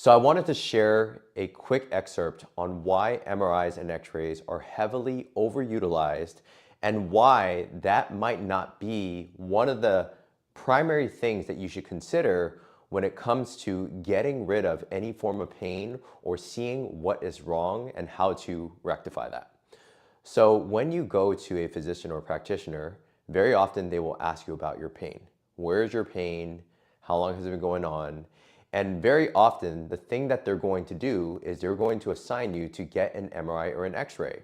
So I wanted to share a quick excerpt on why MRIs and X-rays are heavily overutilized and why that might not be one of the primary things that you should consider when it comes to getting rid of any form of pain or seeing what is wrong and how to rectify that. So when you go to a physician or practitioner, very often they will ask you about your pain. Where is your pain? How long has it been going on? And very often, the thing that they're going to do is they're going to assign you to get an MRI or an X-ray.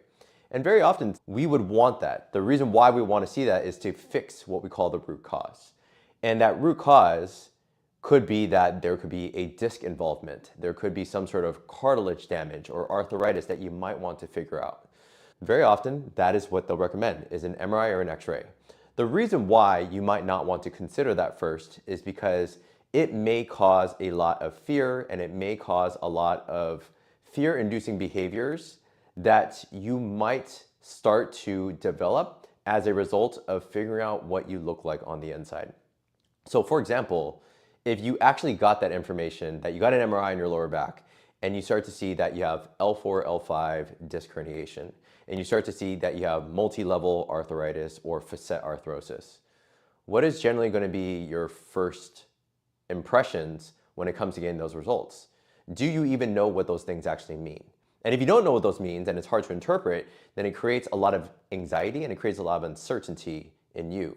And very often, we would want that. The reason why we want to see that is to fix what we call the root cause. And that root cause could be that there could be a disc involvement. There could be some sort of cartilage damage or arthritis that you might want to figure out. Very often, that is what they'll recommend, is an MRI or an X-ray. The reason why you might not want to consider that first is because it may cause a lot of fear and it may cause a lot of fear-inducing behaviors that you might start to develop as a result of figuring out what you look like on the inside. So for example, if you actually got that information, that you got an MRI in your lower back, and you start to see that you have L4, L5 disc herniation, and you start to see that you have multi-level arthritis or facet arthrosis, what is generally going to be your first impressions when it comes to getting those results? Do you even know what those things actually mean? And if you don't know what those means and it's hard to interpret, then it creates a lot of anxiety and it creates a lot of uncertainty in you.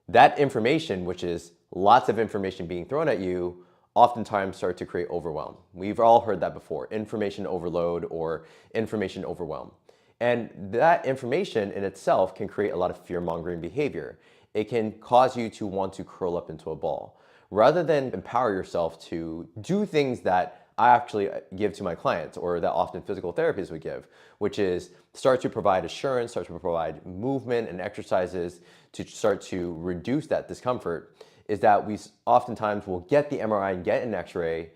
That information, which is lots of information being thrown at you, oftentimes start to create overwhelm. We've all heard that before, information overload or information overwhelm. And that information in itself can create a lot of fear-mongering behavior. It can cause you to want to curl up into a ball. Rather than empower yourself to do things that I actually give to my clients or that often physical therapists would give, which is start to provide assurance, start to provide movement and exercises to start to reduce that discomfort, is that we oftentimes will get the MRI and get an X-ray,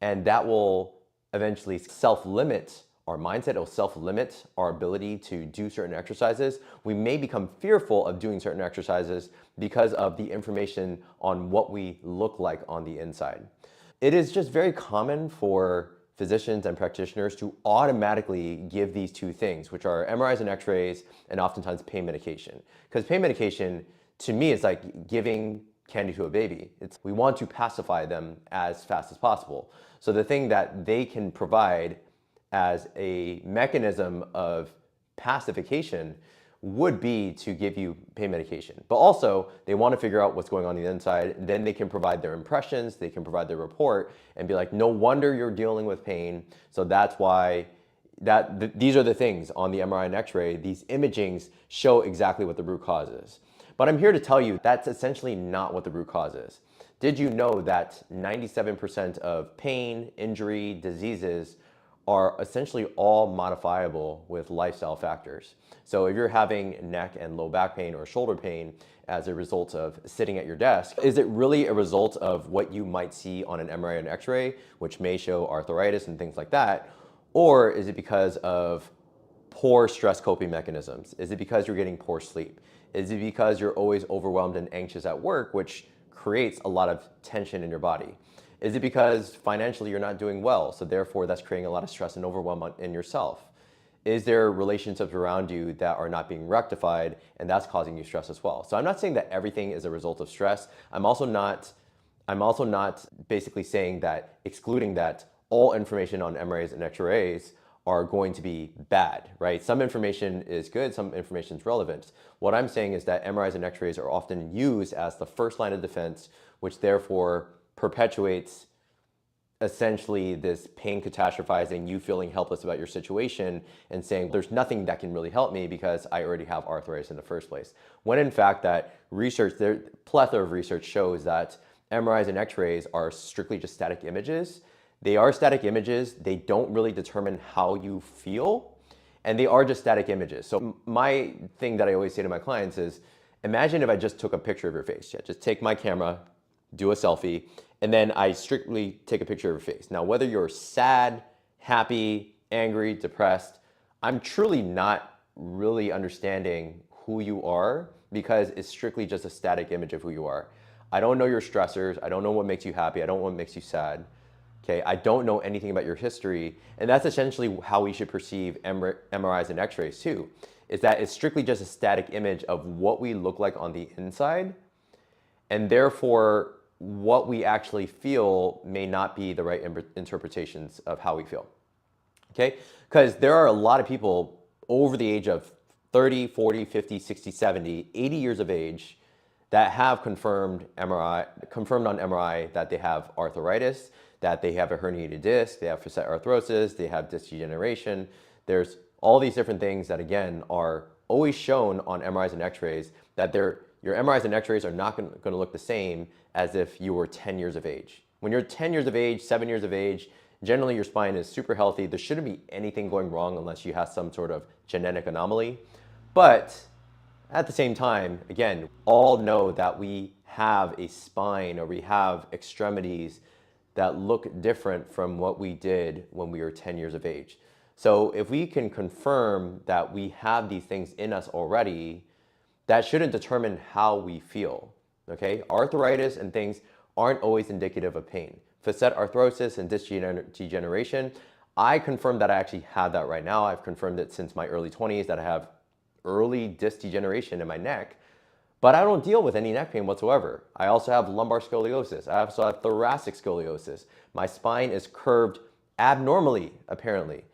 and that will eventually self-limit our mindset. It will self-limit our ability to do certain exercises. We may become fearful of doing certain exercises because of the information on what we look like on the inside. It is just very common for physicians and practitioners to automatically give these two things, which are MRIs and X-rays and oftentimes pain medication. Because pain medication, to me, is like giving candy to a baby. We want to pacify them as fast as possible. So the thing that they can provide as a mechanism of pacification would be to give you pain medication. But also, they want to figure out what's going on the inside. Then they can provide their impressions, they can provide their report, and be like, no wonder you're dealing with pain. So that's why these are the things on the MRI and X-ray. These imagings show exactly what the root cause is. But I'm here to tell you that's essentially not what the root cause is. Did you know that 97% of pain, injury, diseases are essentially all modifiable with lifestyle factors? So if you're having neck and low back pain or shoulder pain as a result of sitting at your desk, is it really a result of what you might see on an MRI and X-ray, which may show arthritis and things like that? Or is it because of poor stress coping mechanisms? Is it because you're getting poor sleep? Is it because you're always overwhelmed and anxious at work, which creates a lot of tension in your body? Is it because financially you're not doing well, so therefore that's creating a lot of stress and overwhelm in yourself? Is there relationships around you that are not being rectified and that's causing you stress as well? So I'm not saying that everything is a result of stress. I'm also not basically saying that, excluding that all information on MRIs and X-rays are going to be bad, right? Some information is good, some information is relevant. What I'm saying is that MRIs and X-rays are often used as the first line of defense, which therefore perpetuates essentially this pain catastrophizing, you feeling helpless about your situation and saying there's nothing that can really help me because I already have arthritis in the first place. When in fact that research, the plethora of research shows that MRIs and X-rays are strictly just static images. They are static images. They don't really determine how you feel, and they are just static images. So my thing that I always say to my clients is, imagine if I just took a picture of your face. Yeah, just take my camera, do a selfie, and then I strictly take a picture of your face. Now, whether you're sad, happy, angry, depressed, I'm truly not really understanding who you are because it's strictly just a static image of who you are. I don't know your stressors. I don't know what makes you happy. I don't know what makes you sad. Okay, I don't know anything about your history, and that's essentially how we should perceive MRIs and X-rays too, is that it's strictly just a static image of what we look like on the inside, and therefore what we actually feel may not be the right interpretations of how we feel. Okay, because there are a lot of people over the age of 30, 40, 50, 60, 70, 80 years of age that have confirmed on MRI that they have arthritis, that they have a herniated disc, they have facet arthrosis, they have disc degeneration. There's all these different things that, again, are always shown on MRIs and X-rays, that your MRIs and X-rays are not going to look the same as if you were 10 years of age. When you're 10 years of age, 7 years of age, generally your spine is super healthy. There shouldn't be anything going wrong unless you have some sort of genetic anomaly. But at the same time, again, all know that we have a spine or we have extremities that look different from what we did when we were 10 years of age. So if we can confirm that we have these things in us already, that shouldn't determine how we feel, okay? Arthritis and things aren't always indicative of pain. Facet arthrosis and disc degeneration, I confirm that I actually have that right now. I've confirmed it since my early 20s that I have early disc degeneration in my neck, but I don't deal with any neck pain whatsoever. I also have lumbar scoliosis. I also have thoracic scoliosis. My spine is curved abnormally, apparently.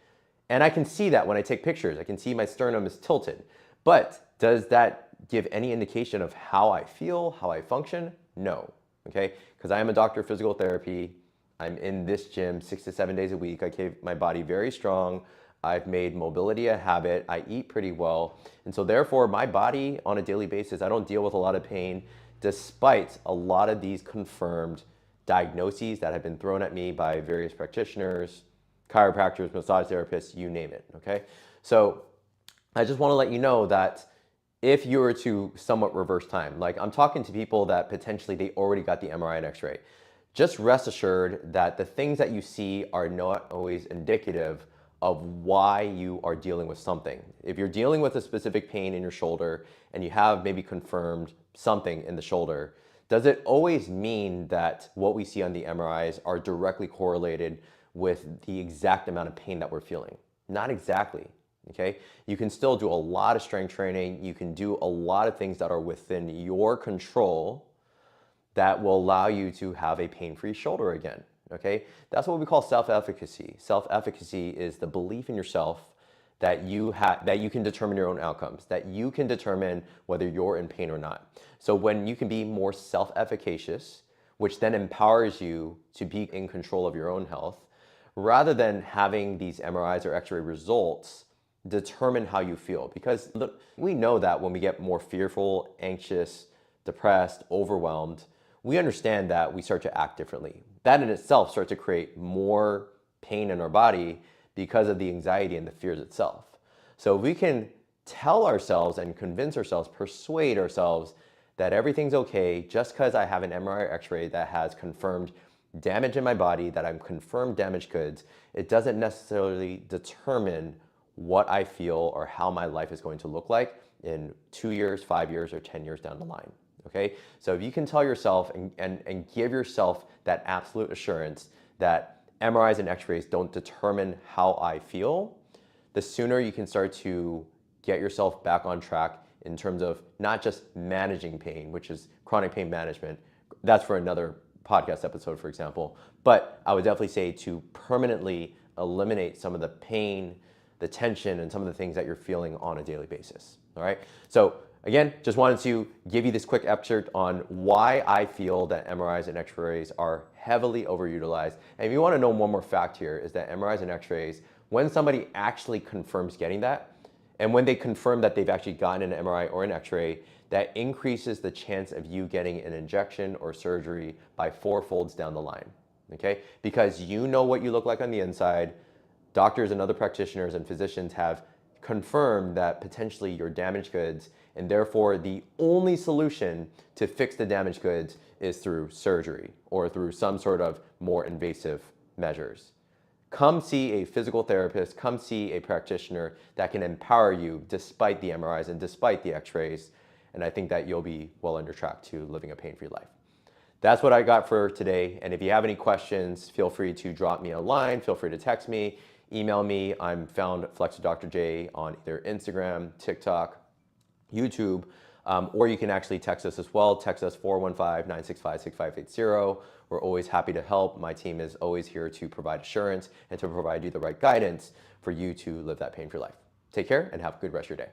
And I can see that when I take pictures. I can see my sternum is tilted. But does that give any indication of how I feel, how I function? No, okay? Because I am a doctor of physical therapy. I'm in this gym 6 to 7 days a week. I keep my body very strong. I've made mobility a habit. I eat pretty well. And so therefore, my body on a daily basis, I don't deal with a lot of pain despite a lot of these confirmed diagnoses that have been thrown at me by various practitioners, chiropractors, massage therapists, you name it, okay? So I just want to let you know that if you were to somewhat reverse time, like I'm talking to people that potentially they already got the MRI and X-ray, just rest assured that the things that you see are not always indicative of why you are dealing with something. If you're dealing with a specific pain in your shoulder and you have maybe confirmed something in the shoulder, does it always mean that what we see on the MRIs are directly correlated with the exact amount of pain that we're feeling? Not exactly, okay? You can still do a lot of strength training. You can do a lot of things that are within your control that will allow you to have a pain-free shoulder again. Okay, that's what we call self-efficacy. Self-efficacy is the belief in yourself that you can determine your own outcomes, that you can determine whether you're in pain or not. So when you can be more self-efficacious, which then empowers you to be in control of your own health, rather than having these MRIs or X-ray results determine how you feel. Because look, we know that when we get more fearful, anxious, depressed, overwhelmed, we understand that we start to act differently. That in itself starts to create more pain in our body because of the anxiety and the fears itself. So if we can tell ourselves and convince ourselves, persuade ourselves that everything's okay just because I have an MRI or X-ray that has confirmed damage in my body, that I'm confirmed damaged goods, it doesn't necessarily determine what I feel or how my life is going to look like in 2 years, 5 years, or 10 years down the line. Okay, so if you can tell yourself and give yourself that absolute assurance that MRIs and X-rays don't determine how I feel, the sooner you can start to get yourself back on track in terms of not just managing pain, which is chronic pain management. That's for another podcast episode, for example. But I would definitely say to permanently eliminate some of the pain, the tension, and some of the things that you're feeling on a daily basis. All right, so again, just wanted to give you this quick excerpt on why I feel that MRIs and X-rays are heavily overutilized. And if you want to know one more fact here, is that MRIs and X-rays, when somebody actually confirms getting that, and when they confirm that they've actually gotten an MRI or an X-ray, that increases the chance of you getting an injection or surgery by 4-folds down the line, okay? Because you know what you look like on the inside. Doctors and other practitioners and physicians have confirmed that potentially you're damaged goods, and therefore the only solution to fix the damaged goods is through surgery or through some sort of more invasive measures. Come see a physical therapist, come see a practitioner that can empower you despite the MRIs and despite the X-rays, and I think that you'll be well on your track to living a pain-free life. That's what I got for today. And if you have any questions, feel free to drop me a line. Feel free to text me, email me. I'm found Flex with Dr. J on either Instagram, TikTok, YouTube, or you can actually text us as well. Text us 415-965-6580. We're always happy to help. My team is always here to provide assurance and to provide you the right guidance for you to live that pain-free life. Take care and have a good rest of your day.